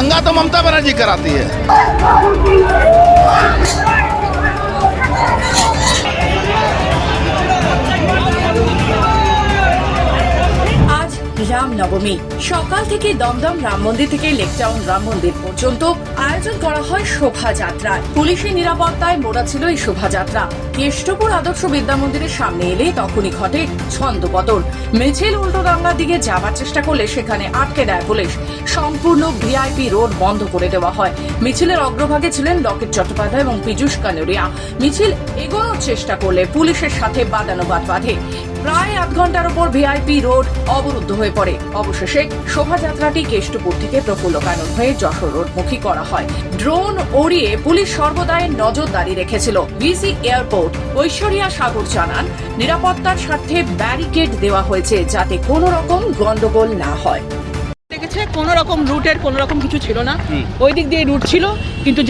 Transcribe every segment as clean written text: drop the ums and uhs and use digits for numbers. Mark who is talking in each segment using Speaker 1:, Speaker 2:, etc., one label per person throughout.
Speaker 1: दंगा तो ममता बनर्जी कराती है।
Speaker 2: আজ রামনবমী, সকাল থেকে দমদম রাম মন্দির থেকে লেকটাউন রাম মন্দির পর্যন্ত আয়োজন করা হয় শোভাযাত্রা। পুলিশের নিরাপত্তায় মোড়া ছিল এই শোভাযাত্রা। কেষ্টপুর আদর্শ বিদ্যা মন্দিরের সামনে এলে তখনই ঘটে ছন্দপতন। মিছিল উল্টোডাঙ্গার দিকে যাবার চেষ্টা করলে সেখানে আটকে দেয় পুলিশ। সম্পূর্ণ ভিআইপি রোড বন্ধ করে দেওয়া হয়। মিছিলের অগ্রভাগে ছিলেন লকেট চট্টোপাধ্যায় এবং পীযূষ কানুরিয়া। মিছিল এগোনোর চেষ্টা করলে পুলিশের সাথে বাদানুবাদ বাধে। প্রায় আধ ঘন্টার উপর ভিআইপি রোড অবরুদ্ধ হয়ে পড়ে। অবশেষে শোভাযাত্রাটি কেষ্টপুর থেকে প্রফুল্ল কানন হয়ে যশোর রোডমুখী করা হয়। ড্রোন উড়িয়ে পুলিশ সর্বদাই নজরদারি রেখেছিল। ভিসি এয়ারপোর্ট ঐশ্বরিয়া সাগর জানান, নিরাপত্তার স্বার্থে ব্যারিকেড দেওয়া হয়েছে যাতে কোনো রকম গন্ডগোল না হয়।
Speaker 3: দেখেছে কোনো রকম রুটের কোনো রকম কিছু ছিল না, ওই দিক দিয়ে রুট ছিল, কিন্তু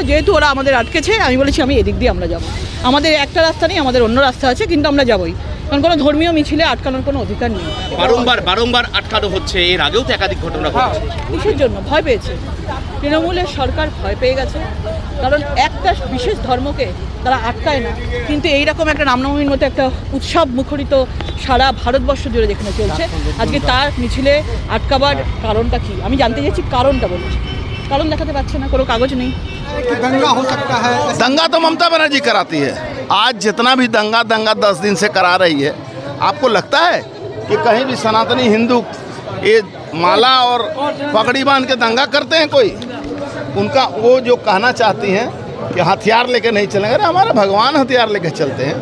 Speaker 3: যেহেতু ওরা আমাদের আটকেছে, আমি বলেছি আমি এদিক দিয়ে আমরা যাব। আমাদের একটা রাস্তা নেই, আমাদের অন্য রাস্তা আছে, কিন্তু আমরা যাবই, কারণ কোনো ধর্মীয় মিছিলে আটকানোর কোনো অধিকার নেই।
Speaker 4: বারংবার আটকানো হচ্ছে, এর আগেও তো একাধিক ঘটনা ঘটেছে।
Speaker 3: কিসের জন্য ভয় পেয়েছে? তৃণমূলের সরকার ভয় পেয়ে গেছে, কারণ একটা বিশেষ ধর্মকে তারা আটকায় না, কিন্তু এইরকম একটা রামনবমীর মতো একটা উৎসব মুখরিত সারা ভারতবর্ষ জুড়ে যেখানে চলছে, আজকে তার মিছিলে আটকাবার কারণটা কি আমি জানতে চাইছি। কারণটা বলছি, কারণ দেখাতে পারছে না, কোনো কাগজ নেই।
Speaker 5: दंगा हो सकता है।
Speaker 1: दंगा तो ममता बनर्जी कराती है। आज जितना भी दंगा 10 दिन से करा रही है, आपको लगता है कि कहीं भी सनातनी हिंदू ये माला और पगड़ी बांध के दंगा करते हैं कोई? उनका वो जो कहना चाहती हैं कि हथियार लेके नहीं चलेंगे, अरे हमारे भगवान हथियार लेके चलते हैं।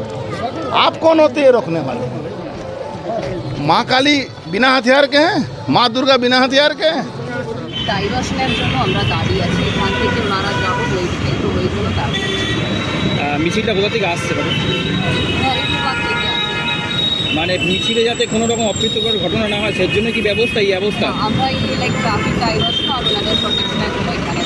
Speaker 1: आप कौन होते हैं रोकने वाले? माँ काली बिना हथियार के हैं, माँ दुर्गा बिना हथियार के हैं।
Speaker 6: ডাইভার্সনের জন্য আমরা দাঁড়িয়ে আছি, এখান থেকে মারা যাবো ওই দিকে, তো ওই জন্য দাঁড়িয়ে
Speaker 4: মিছিলটা কোথা থেকে আসছে মানে?
Speaker 6: হরিপুরবাগ থেকে আসি।
Speaker 4: মানে মিছিলে যাতে কোনো রকম অপ্রীতিকর ঘটনা না হয়, সেই জন্য কি ব্যবস্থা এই অবস্থা?
Speaker 6: আমরা এই লাইক ট্রাফিক ডাইভার্সন আর ওনাদের প্রোটেকশনের জন্য এখানে